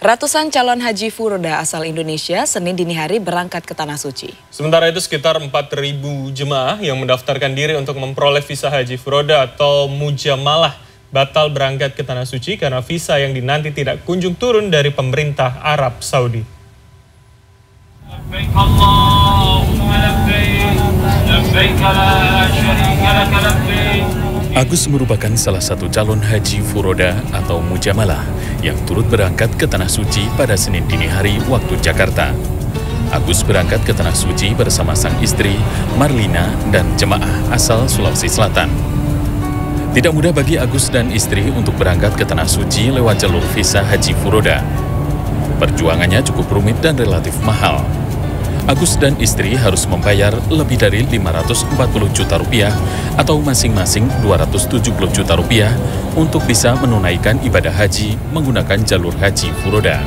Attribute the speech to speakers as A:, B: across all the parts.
A: Ratusan calon haji furoda asal Indonesia Senin dini hari berangkat ke Tanah Suci.
B: Sementara itu sekitar 4.000 jemaah yang mendaftarkan diri untuk memperoleh visa haji furoda atau mujamalah batal berangkat ke Tanah Suci karena visa yang dinanti tidak kunjung turun dari pemerintah Arab Saudi.
C: Agus merupakan salah satu calon haji furoda atau mujamalah yang turut berangkat ke Tanah Suci pada Senin dini hari waktu Jakarta. Agus berangkat ke Tanah Suci bersama sang istri, Marlina, dan jemaah asal Sulawesi Selatan. Tidak mudah bagi Agus dan istri untuk berangkat ke Tanah Suci lewat jalur visa haji furoda. Perjuangannya cukup rumit dan relatif mahal. Agus dan istri harus membayar lebih dari 540 juta rupiah atau masing-masing 270 juta rupiah untuk bisa menunaikan ibadah haji menggunakan jalur haji furoda.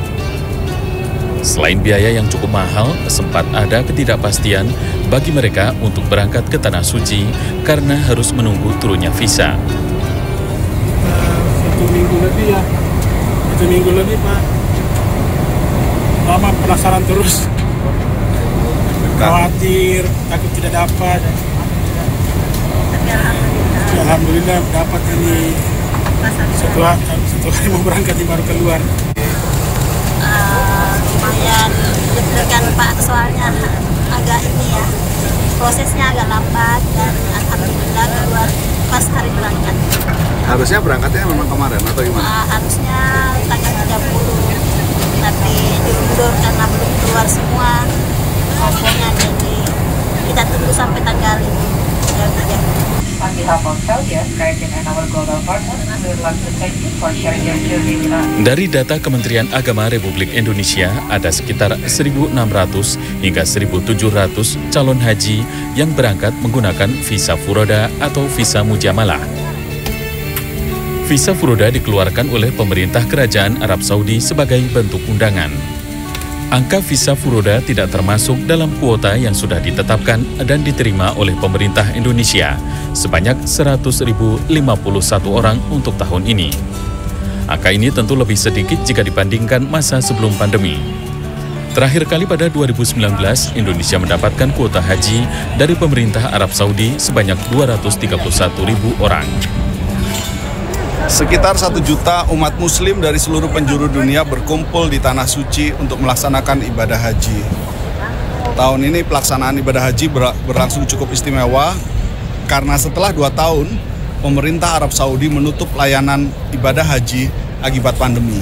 C: Selain biaya yang cukup mahal, sempat ada ketidakpastian bagi mereka untuk berangkat ke Tanah Suci karena harus menunggu turunnya visa.
D: 1 minggu lebih ya, 1 minggu lebih Pak. Lama penasaran terus. Khawatir, takut tidak dapat. Alhamdulillah dapat ini. Setelah mau berangkat baru keluar.
E: Lumayan deg-degan Pak, soalnya agak ini ya, prosesnya agak lambat dan alhamdulillah keluar pas hari berangkat.
F: Harusnya berangkatnya memang kemarin atau gimana?
E: Harusnya tanggal 30, tapi diundur karena belum keluar semua rombongan, jadi kita tunggu sampai tanggal 3.
C: Dari data Kementerian Agama Republik Indonesia, ada sekitar 1.600 hingga 1.700 calon haji yang berangkat menggunakan visa furoda atau visa mujamalah. Visa furoda dikeluarkan oleh pemerintah Kerajaan Arab Saudi sebagai bentuk undangan. Angka visa furoda tidak termasuk dalam kuota yang sudah ditetapkan dan diterima oleh pemerintah Indonesia sebanyak 100.051 orang untuk tahun ini. Angka ini tentu lebih sedikit jika dibandingkan masa sebelum pandemi. Terakhir kali pada 2019, Indonesia mendapatkan kuota haji dari pemerintah Arab Saudi sebanyak 231.000 orang.
F: Sekitar 1 juta umat muslim dari seluruh penjuru dunia berkumpul di Tanah Suci untuk melaksanakan ibadah haji. Tahun ini pelaksanaan ibadah haji berlangsung cukup istimewa karena setelah 2 tahun, pemerintah Arab Saudi menutup layanan ibadah haji akibat pandemi.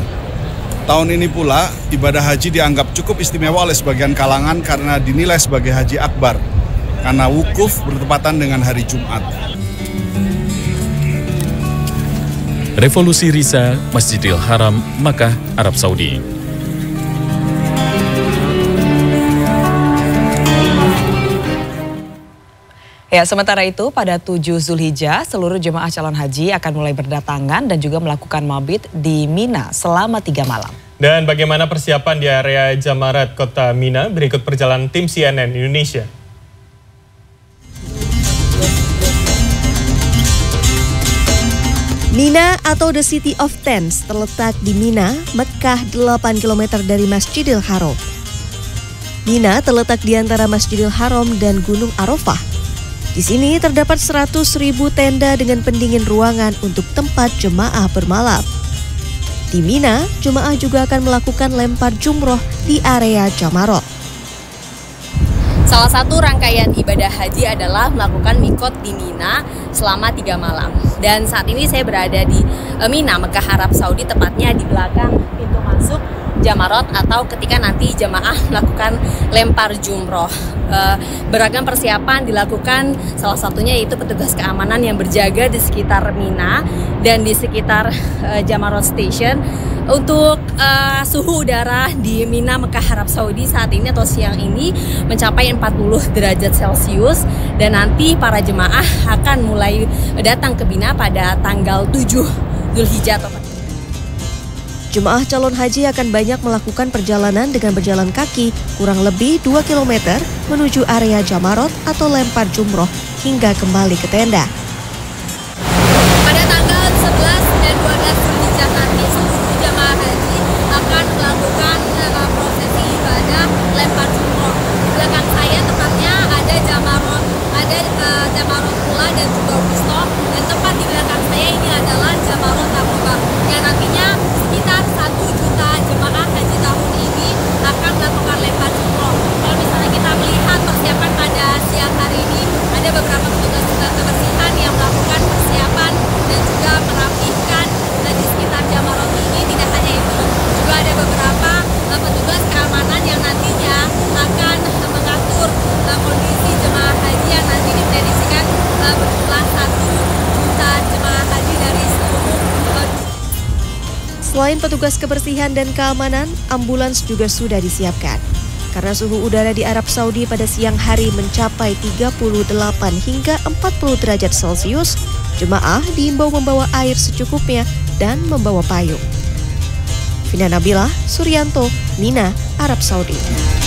F: Tahun ini pula, ibadah haji dianggap cukup istimewa oleh sebagian kalangan karena dinilai sebagai haji akbar, karena wukuf bertepatan dengan hari Jumat.
C: Revolusi Risa, Masjidil Haram, Makkah, Arab Saudi.
A: Ya, sementara itu pada 7 Zulhijjah, seluruh jemaah calon haji akan mulai berdatangan dan juga melakukan mabit di Mina selama 3 malam.
B: Dan bagaimana persiapan di area Jamarat Kota Mina? Berikut perjalanan tim CNN Indonesia.
G: Mina atau The City of Tents terletak di Mina, Mekkah 8 km dari Masjidil Haram. Mina terletak di antara Masjidil Haram dan Gunung Arafah. Di sini terdapat 100.000 tenda dengan pendingin ruangan untuk tempat jemaah bermalam. Di Mina, jemaah juga akan melakukan lempar jumroh di area Jamarat.
H: Salah satu rangkaian ibadah haji adalah melakukan mikot di Mina selama 3 malam. Dan saat ini saya berada di Mina, Mekkah, Arab Saudi, tepatnya di belakang pintu masuk Jamarat atau ketika nanti jemaah melakukan lempar jumroh. Beragam persiapan dilakukan, salah satunya yaitu petugas keamanan yang berjaga di sekitar Mina dan di sekitar Jamarat Station. Untuk suhu udara di Mina, Mekkah, Arab Saudi saat ini atau siang ini mencapai 40 derajat Celcius dan nanti para jemaah akan mulai datang ke Mina pada tanggal 7 Zulhijjah.
G: Jemaah calon haji akan banyak melakukan perjalanan dengan berjalan kaki kurang lebih 2 km menuju area Jamarat atau lempar jumroh hingga kembali ke tenda.
H: Pada tanggal 11 dan 12 Zulhijjah nanti seluruh jemaah haji akan melakukan
G: Selain petugas kebersihan dan keamanan, ambulans juga sudah disiapkan. Karena suhu udara di Arab Saudi pada siang hari mencapai 38 hingga 40 derajat Celcius, jemaah diimbau membawa air secukupnya dan membawa payung. Vina Nabilah, Suryanto, Mina, Arab Saudi.